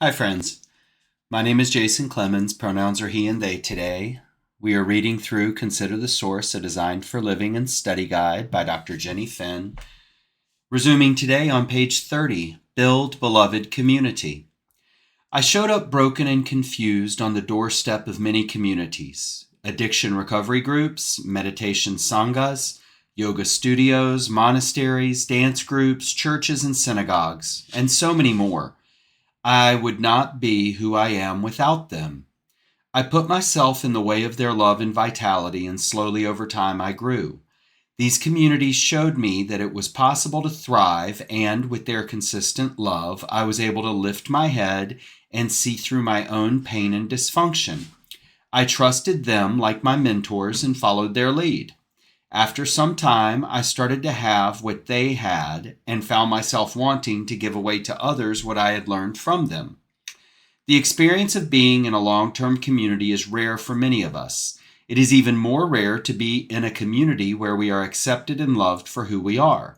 Hi, friends. My name is Jason Clemens. Pronouns are he and they today. We are reading through Consider the Source, a Designed for Living and Study Guide by Dr. Jenny Finn. Resuming today on page 30, Build Beloved Community. I showed up broken and confused on the doorstep of many communities. Addiction recovery groups, meditation sanghas, yoga studios, monasteries, dance groups, churches and synagogues, and so many more. I would not be who I am without them. I put myself in the way of their love and vitality, and slowly over time I grew. These communities showed me that it was possible to thrive, and with their consistent love, I was able to lift my head and see through my own pain and dysfunction. I trusted them like my mentors and followed their lead. After some time, I started to have what they had and found myself wanting to give away to others what I had learned from them. The experience of being in a long-term community is rare for many of us. It is even more rare to be in a community where we are accepted and loved for who we are.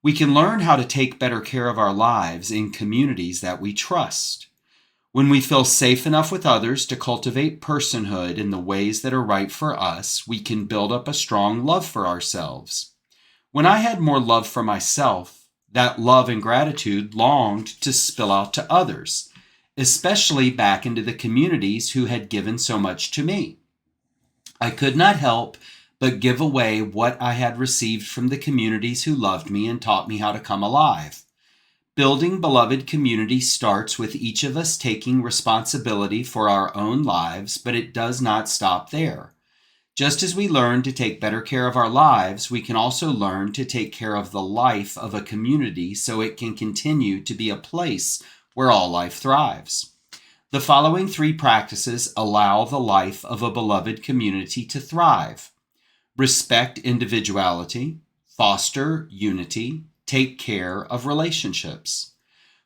We can learn how to take better care of our lives in communities that we trust. When we feel safe enough with others to cultivate personhood in the ways that are right for us, we can build up a strong love for ourselves. When I had more love for myself, that love and gratitude longed to spill out to others, especially back into the communities who had given so much to me. I could not help but give away what I had received from the communities who loved me and taught me how to come alive. Building beloved community starts with each of us taking responsibility for our own lives, but it does not stop there. Just as we learn to take better care of our lives, we can also learn to take care of the life of a community so it can continue to be a place where all life thrives. The following 3 practices allow the life of a beloved community to thrive. Respect individuality, foster unity, take care of relationships.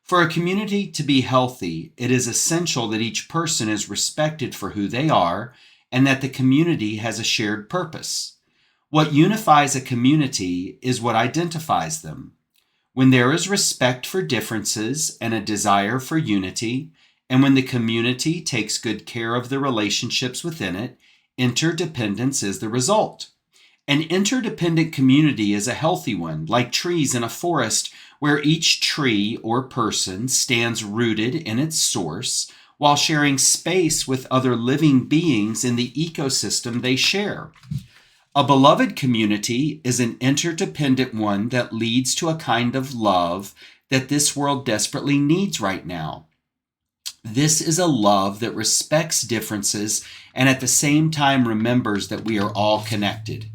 For a community to be healthy, it is essential that each person is respected for who they are and that the community has a shared purpose. What unifies a community is what identifies them. When there is respect for differences and a desire for unity, and when the community takes good care of the relationships within it, interdependence is the result. An interdependent community is a healthy one, like trees in a forest where each tree or person stands rooted in its source while sharing space with other living beings in the ecosystem they share. A beloved community is an interdependent one that leads to a kind of love that this world desperately needs right now. This is a love that respects differences and at the same time remembers that we are all connected.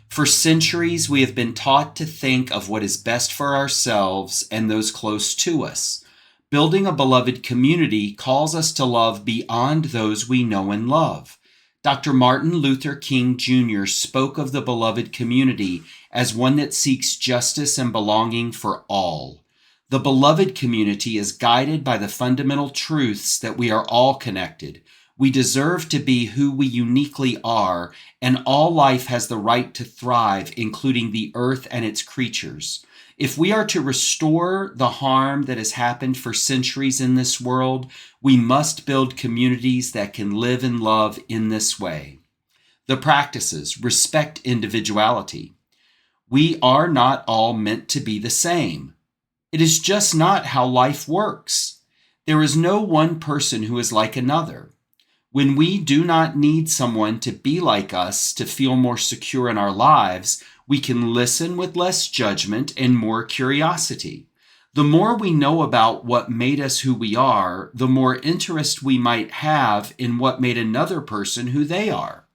For centuries, we have been taught to think of what is best for ourselves and those close to us. Building a beloved community calls us to love beyond those we know and love. Dr. Martin Luther King Jr. spoke of the beloved community as one that seeks justice and belonging for all. The beloved community is guided by the fundamental truths that we are all connected. We deserve to be who we uniquely are, and all life has the right to thrive, including the earth and its creatures. If we are to restore the harm that has happened for centuries in this world, we must build communities that can live and love in this way. The practices respect individuality. We are not all meant to be the same. It is just not how life works. There is no one person who is like another. When we do not need someone to be like us to feel more secure in our lives, we can listen with less judgment and more curiosity. The more we know about what made us who we are, the more interest we might have in what made another person who they are.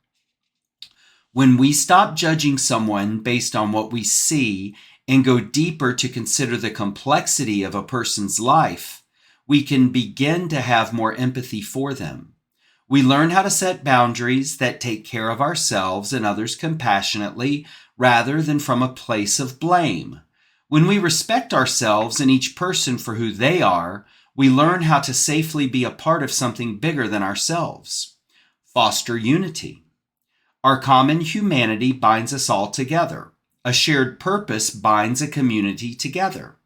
When we stop judging someone based on what we see and go deeper to consider the complexity of a person's life, we can begin to have more empathy for them. We learn how to set boundaries that take care of ourselves and others compassionately rather than from a place of blame. When we respect ourselves and each person for who they are, we learn how to safely be a part of something bigger than ourselves. Foster unity. Our common humanity binds us all together. A shared purpose binds a community together.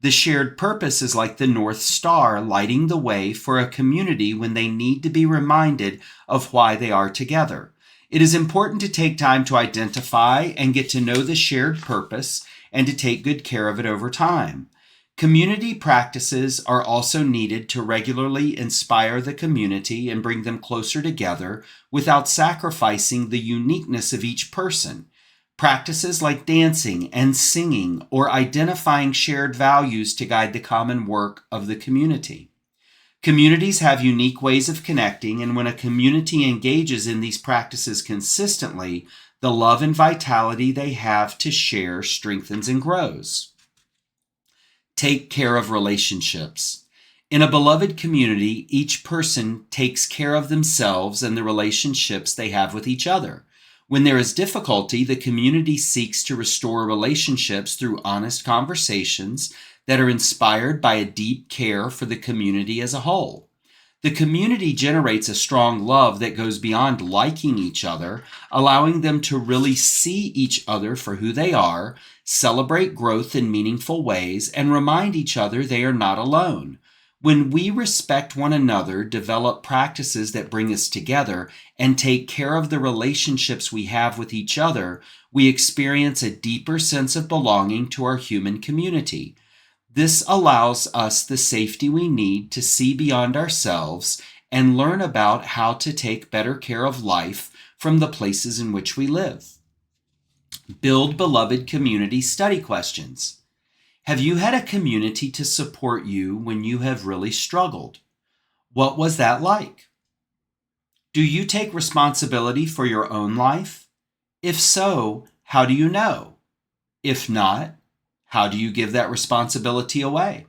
The shared purpose is like the North Star lighting the way for a community when they need to be reminded of why they are together. It is important to take time to identify and get to know the shared purpose and to take good care of it over time. Community practices are also needed to regularly inspire the community and bring them closer together without sacrificing the uniqueness of each person. Practices like dancing and singing or identifying shared values to guide the common work of the community. Communities have unique ways of connecting, and when a community engages in these practices consistently, the love and vitality they have to share strengthens and grows. Take care of relationships. In a beloved community, each person takes care of themselves and the relationships they have with each other. When there is difficulty, the community seeks to restore relationships through honest conversations that are inspired by a deep care for the community as a whole. The community generates a strong love that goes beyond liking each other, allowing them to really see each other for who they are, celebrate growth in meaningful ways, and remind each other they are not alone. When we respect one another, develop practices that bring us together, and take care of the relationships we have with each other, we experience a deeper sense of belonging to our human community. This allows us the safety we need to see beyond ourselves and learn about how to take better care of life from the places in which we live. Build beloved community study questions. Have you had a community to support you when you have really struggled? What was that like? Do you take responsibility for your own life? If so, how do you know? If not, how do you give that responsibility away?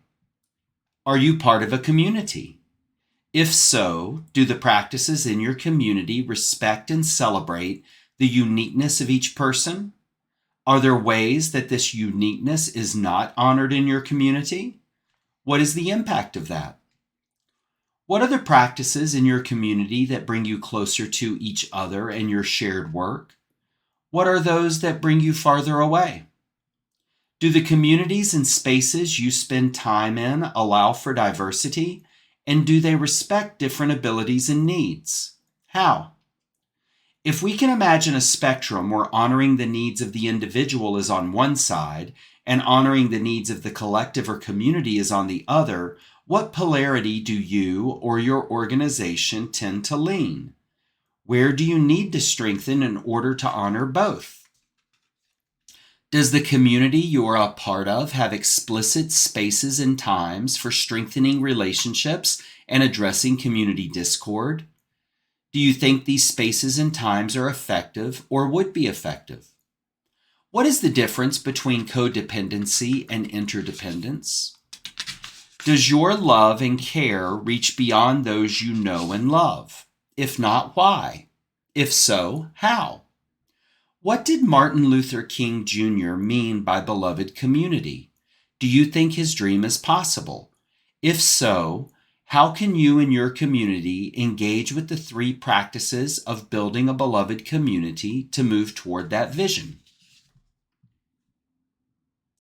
Are you part of a community? If so, do the practices in your community respect and celebrate the uniqueness of each person? Are there ways that this uniqueness is not honored in your community? What is the impact of that? What are the practices in your community that bring you closer to each other and your shared work? What are those that bring you farther away? Do the communities and spaces you spend time in allow for diversity? And do they respect different abilities and needs? How? If we can imagine a spectrum where honoring the needs of the individual is on one side and honoring the needs of the collective or community is on the other, what polarity do you or your organization tend to lean? Where do you need to strengthen in order to honor both? Does the community you are a part of have explicit spaces and times for strengthening relationships and addressing community discord? Do you think these spaces and times are effective or would be effective? What is the difference between codependency and interdependence? Does your love and care reach beyond those you know and love? If not, why? If so, how? What did Martin Luther King Jr. mean by beloved community? Do you think his dream is possible? If so, how can you and your community engage with the 3 practices of building a beloved community to move toward that vision?